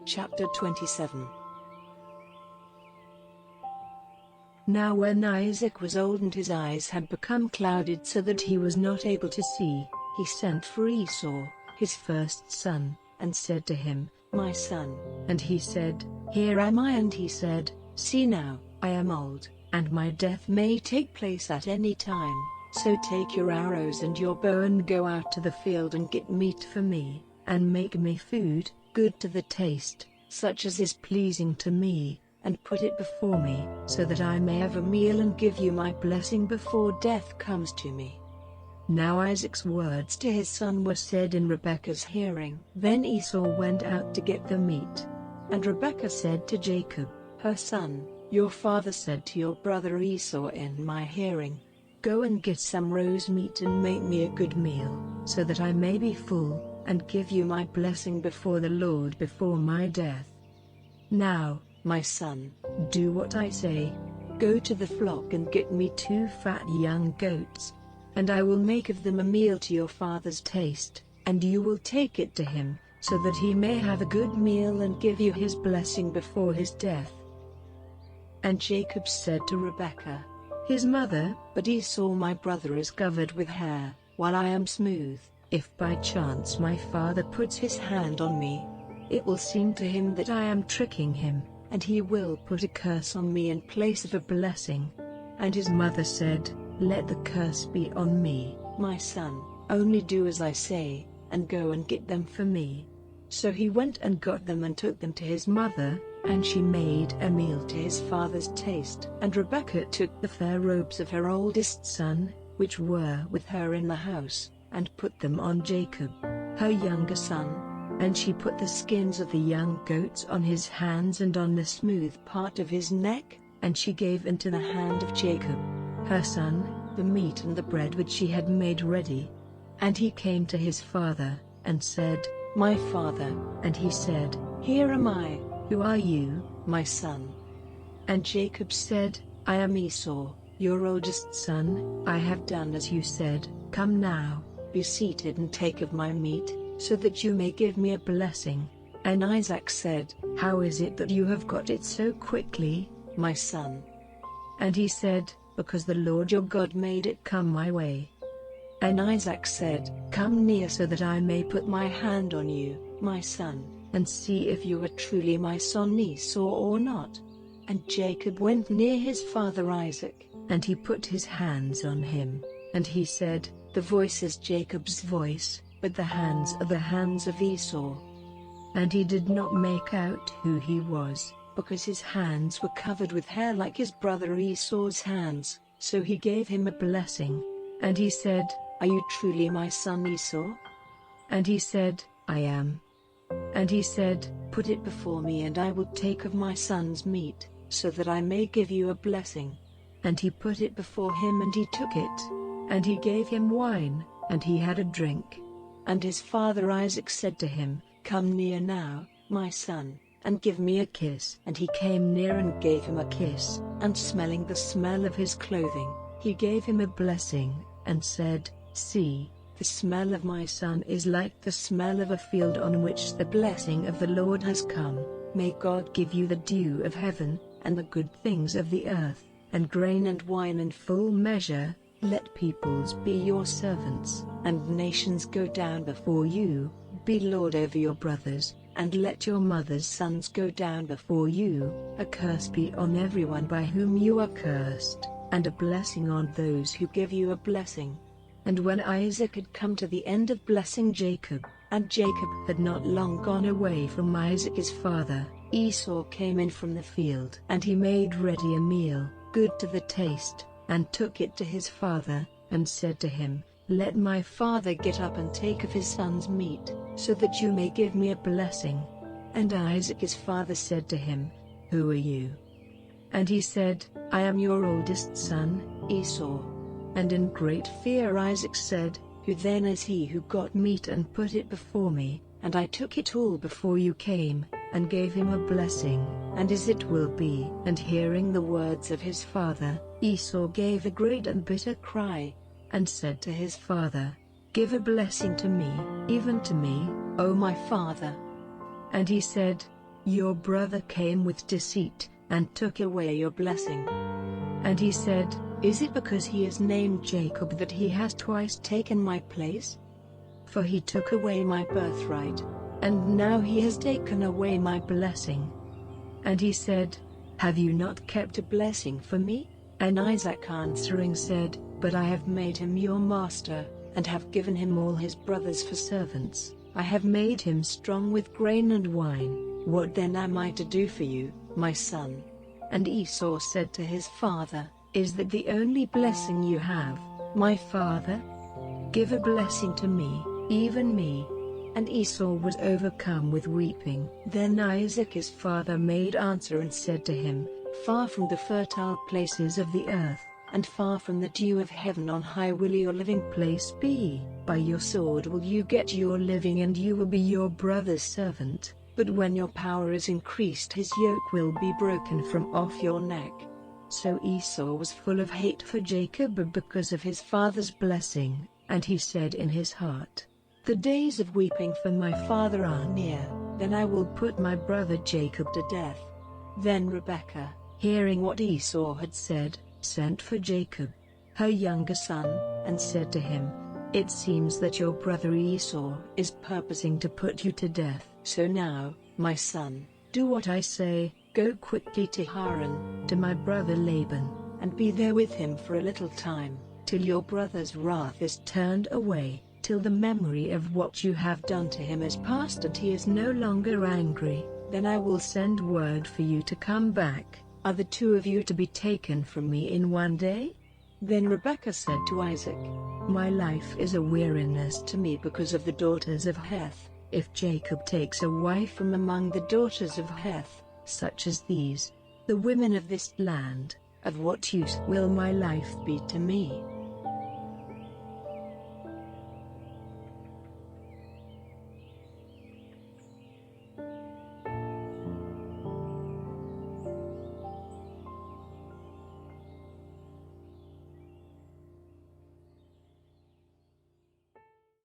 Chapter 27. Now when Isaac was old and his eyes had become clouded so that he was not able to see, he sent for Esau, his first son, and said to him, My son. And he said, Here am I. And he said, See now, I am old, and my death may take place at any time. So take your arrows and your bow and go out to the field and get meat for me, and make me food, good to the taste, such as is pleasing to me, and put it before me, so that I may have a meal and give you my blessing before death comes to me. Now Isaac's words to his son were said in Rebekah's hearing. Then Esau went out to get the meat. And Rebekah said to Jacob, her son, Your father said to your brother Esau in my hearing, Go and get some roast meat and make me a good meal, so that I may be full, and give you my blessing before the Lord before my death. Now, my son, do what I say. Go to the flock and get me 2 fat young goats, and I will make of them a meal to your father's taste, and you will take it to him, so that he may have a good meal and give you his blessing before his death. And Jacob said to Rebekah, his mother, But Esau my brother is covered with hair, while I am smooth. If by chance my father puts his hand on me, it will seem to him that I am tricking him, and he will put a curse on me in place of a blessing. And his mother said, Let the curse be on me, my son, only do as I say, and go and get them for me. So he went and got them and took them to his mother, and she made a meal to his father's taste. And Rebekah took the fair robes of her oldest son, which were with her in the house, and put them on Jacob, her younger son, and she put the skins of the young goats on his hands and on the smooth part of his neck, and she gave into the hand of Jacob, her son, the meat and the bread which she had made ready. And he came to his father, and said, My father. And he said, Here am I. Who are you, my son? And Jacob said, I am Esau, your oldest son. I have done as you said. Come now, be seated and take of my meat, so that you may give me a blessing. And Isaac said, How is it that you have got it so quickly, my son? And he said, Because the Lord your God made it come my way. And Isaac said, Come near so that I may put my hand on you, my son, and see if you are truly my son Esau or not. And Jacob went near his father Isaac, and he put his hands on him, and he said, The voice is Jacob's voice, but the hands are the hands of Esau. And he did not make out who he was, because his hands were covered with hair like his brother Esau's hands, so he gave him a blessing. And he said, Are you truly my son Esau? And he said, I am. And he said, Put it before me and I will take of my son's meat, so that I may give you a blessing. And he put it before him and he took it. And he gave him wine, and he had a drink. And his father Isaac said to him, Come near now, my son, and give me a kiss. And he came near and gave him a kiss, and smelling the smell of his clothing, he gave him a blessing, and said, See, the smell of my son is like the smell of a field on which the blessing of the Lord has come. May God give you the dew of heaven, and the good things of the earth, and grain and wine in full measure. Let peoples be your servants, and nations go down before you. Be lord over your brothers, and let your mother's sons go down before you. A curse be on everyone by whom you are cursed, and a blessing on those who give you a blessing. And when Isaac had come to the end of blessing Jacob, and Jacob had not long gone away from Isaac his father, Esau came in from the field, and he made ready a meal, good to the taste, and took it to his father, and said to him, Let my father get up and take of his son's meat, so that you may give me a blessing. And Isaac his father said to him, Who are you? And he said, I am your oldest son, Esau. And in great fear Isaac said, Who then is he who got meat and put it before me, and I took it all before you came, and gave him a blessing, and as it will be. And hearing the words of his father, Esau gave a great and bitter cry, and said to his father, Give a blessing to me, even to me, O my father. And he said, Your brother came with deceit, and took away your blessing. And he said, Is it because he is named Jacob that he has twice taken my place? For he took away my birthright, and now he has taken away my blessing. And he said, Have you not kept a blessing for me? And Isaac answering said, But I have made him your master, and have given him all his brothers for servants. I have made him strong with grain and wine. What then am I to do for you, my son? And Esau said to his father, Is that the only blessing you have, my father? Give a blessing to me, even me. And Esau was overcome with weeping. Then Isaac his father made answer and said to him, Far from the fertile places of the earth, and far from the dew of heaven on high will your living place be. By your sword will you get your living, and you will be your brother's servant. But when your power is increased, his yoke will be broken from off your neck. So Esau was full of hate for Jacob because of his father's blessing, and he said in his heart, The days of weeping for my father are near, then I will put my brother Jacob to death. Then Rebekah, hearing what Esau had said, sent for Jacob, her younger son, and said to him, It seems that your brother Esau is purposing to put you to death. So now, my son, do what I say, go quickly to Haran, to my brother Laban, and be there with him for a little time, till your brother's wrath is turned away, till the memory of what you have done to him is past and he is no longer angry. Then I will send word for you to come back. Are the two of you to be taken from me in one day? Then Rebekah said to Isaac, My life is a weariness to me because of the daughters of Heth. If Jacob takes a wife from among the daughters of Heth, such as these, the women of this land, of what use will my life be to me?